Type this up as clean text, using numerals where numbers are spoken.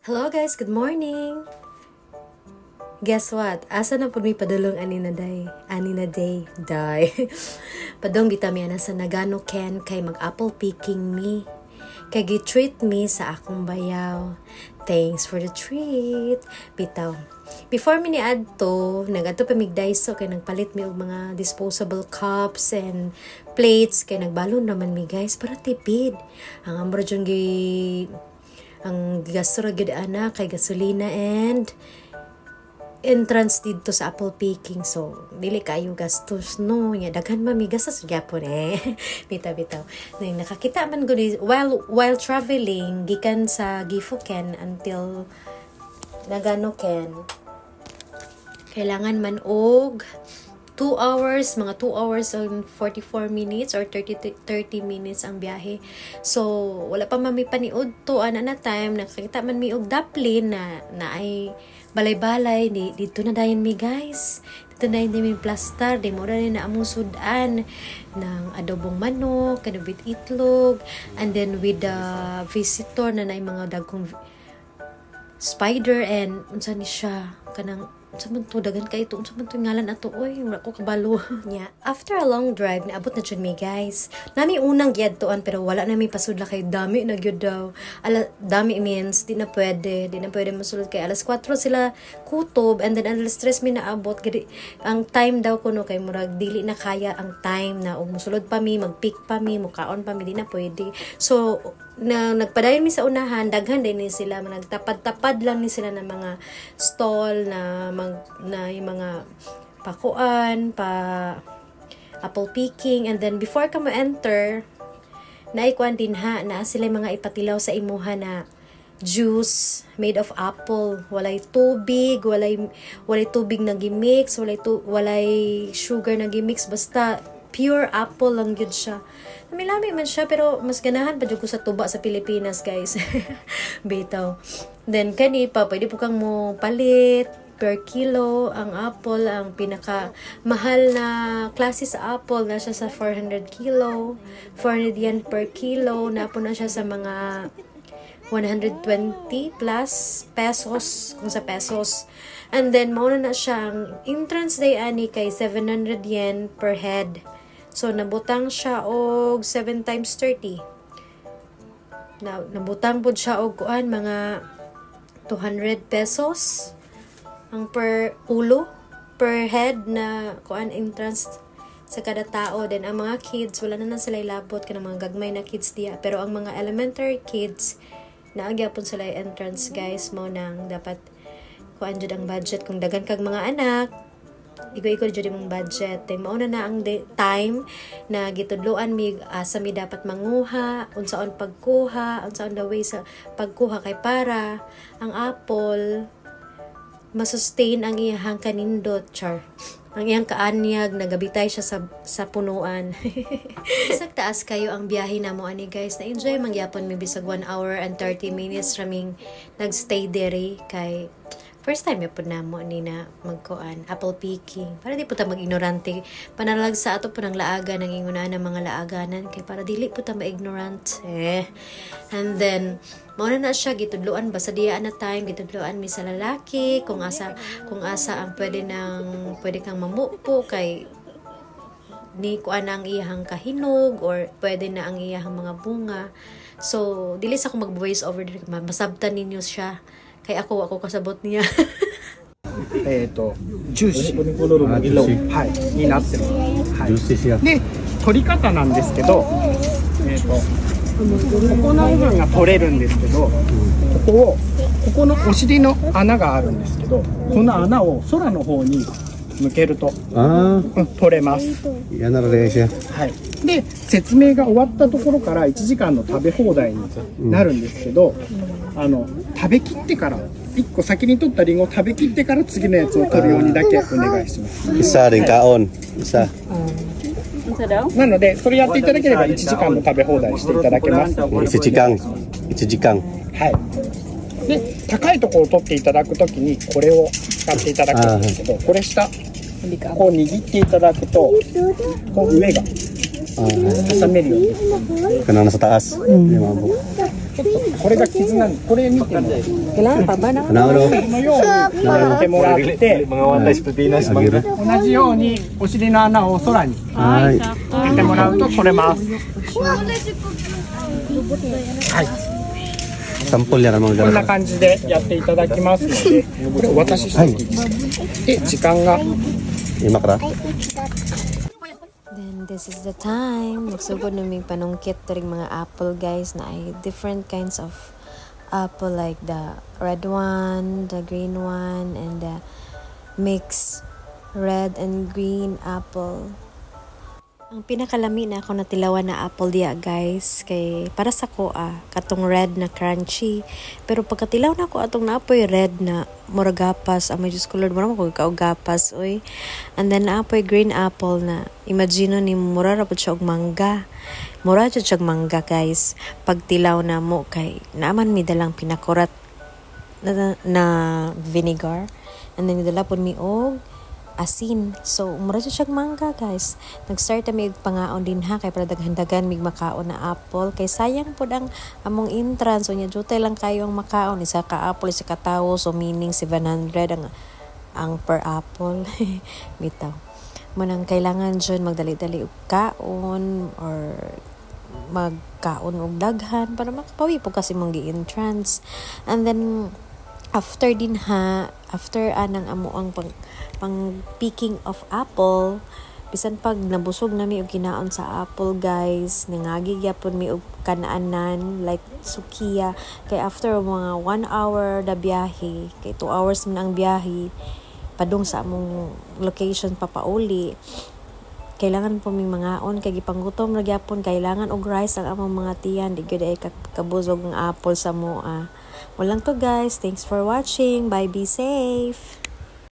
Hello guys, good morning! Guess what? Asa na po may padulong ani na day? Padong bitami ana sa Nagano Ken kay mag-apple picking me. Kay gi-treat me sa akong bayaw. Thanks for the treat. Bitaw. Before mi ni adto, nag-adto pa migdaiso kay nagpalit mi og mga disposable cups and plates kay nagbalon naman mi guys para tipid. Ang amro jung ang gasura gid ana kay gasolina and entrance dito sa apple picking, so dili kayo gastos no nya daghan mamigas sa gyapon bitaw nakakita man gud while traveling gikan sa Gifuken until Nagano Ken, kailangan man og 2 hours, mga 2 hours and 44 minutes or 30 minutes ang biyahe. So, wala pa mami paniud to, ana na time, nakakita man mi og daplin na ay balay-balay, dito na dayon mi guys. Dito na hindi mi plaster, di mo na among sudan ng adobong manok, kanubit itlog, and then with the visitor na mga dagkong spider and unsa ni siya kanang unsa man to dagan kay ito unsa man to ngalan ato oy wala ko kabalo nya. After a long drive naabot na jud mi guys, nami unang giadtoan pero wala na mi pasudla kay dami na gyud daw. Dami means di na pwede masulod kay alas 4 sila kutob and then alas 3 mi naabot gidi ang time daw kuno kay murag dili na kaya ang time na og mosulod pa mi magpick pa mi mukaon pa mi di na pwede. So nagpadayon mi sa unahan, daghan din ni sila, nagtapad-tapad lang ni sila ng mga stall na yung mga pakuan, apple picking, and then before ka mo-enter, naikuan din na sila mga ipatilaw sa imuha na juice made of apple, walay tubig, walay tubig na gimix, walay sugar na gimix, basta pure apple lang yun siya. Lami man siya pero mas ganahan pa dyan ko sa tuba sa Pilipinas guys. Bitaw. Then kani pa pwede po kang mo palit per kilo ang apple. Ang pinaka mahal na klase sa apple na siya sa 400 kilo, 400 yen per kilo, na po na siya sa mga 120 plus pesos kung sa pesos. And then mauna na siya ang entrance day ani kay 700 yen per head. So, nabutang siya og 7 times 30. Nabutang po siya og mga 200 pesos ang per ulo, per head na entrance sa kada tao. Then, ang mga kids, wala na sila ilabot ka ng mga gagmay na kids diya. Pero ang mga elementary kids, naagyapon sila entrance guys. Mo nang dapat jud ang budget. Kung dagan kag mga anak, igo-igo jud imong budget. Mauna na ang time na gitudloan mi asa mi dapat manguha, unsaon pagkuha, unsaon the way sa pagkuha kay para ang apple masustain ang iyang kanindot ang iyang kaanyag, nagabitay siya sa punuan. Sa taas kayo ang biyahe na mo ani guys, na enjoy mangyapon mi bisag 1 hour and 30 minutes raming nagstay dere kay first time po na mo ni na magkuan apple picking para di po ta mag-ignorante panalag sa ato po ng laaga ng ingunaan ng mga laaganan kay para dili po ta ma-ignorant and then mauna na siya gitudloan basta diya na time gitudloan mi sa lalaki kung asa ang pwede kang mamupo kay ni kuan ang iyang kahinog or pwede na ang iyang mga bunga. So dili sa ko mag-voice over diri masabtan ninyo siya kay ako kasabot niya. ジューシーになってます。で、取り方なんですけど、ここの部分が取れるんですけど、ここのお尻の穴があるんですけど、この穴を空の方に向けると取れます。はい。で、説明が終わったところから1時間の食べ放題になるんですけど、食べきってから1個先に取ったリンゴを食べきってから次のやつを取るようにだけお願いします。Isa rin kaon. Isa. なのでそれやっていただければ1時間の食べ放題していただけます。1時間。はい。で、高いところを取っていただくときにこれを使っていただくんですけど、これ下こう握っていただくとこう上が挟めるように。Kanang nasa taas. ちょっとこれが傷なんで、これ見ても Kailangan pa ba na? Ano? このようにやってもらって、 Mga wantais Pilipinas, mga 同じようにお尻の穴を空にはい。開けてもらうと取れます。はい、 Sampol yan ang mga こんな ganun. 感じでやっていただきますので、これお渡ししてもいいですか。で、時間が Imakra. Then this is the time. Nagsugod na may panungkit turing mga apple guys na ay different kinds of apple like the red one, the green one, and the mixed red and green apple. Ang pinakalami na ako natilawan na apple dia guys kay para sa ko katong red na crunchy, pero pagkatilaw na ako atong naapoy red na muragapas may just colored mo ko kaugapas oy, and then naapoy green apple na imagine ni mura ra pud siya og mangga, mura jud siya mangga guys. Pagtilaw na mo kay naaman mi dalang pinakurat na vinegar, and then midala pud mi og asin. So, mura siya mangga, guys. Nag-start na may pangaon din ha, kay para daghan-dagan mig makaon na apple. Kay sayang po ang among entrance. So, niya jutay lang kayo ang makaon. Isa ka apple, isa ka tao. So, meaning 700 ang per apple. Bitaw. Manang kailangan dyan magdali-dali og kaon or magkaon og daghan para makapawi po kasi mong gi-entrance. And then, after din ha, after anang amo ang pang picking of apple, bisan pag nabusog na mi og kinaon sa apple guys, nangagi gyapon mi og kanaanan like sukiya. Kay after mga 1 hour da biyahe, kay 2 hours man ang biyahe padung sa among location papauli, kailangan po mi mangaon kay gipanggutom ra gyapon, kailangan og rice ang among mga tiyan, di gyud ay kabusog ang apple sa moa. Walang to guys. Thanks for watching. Bye, be safe.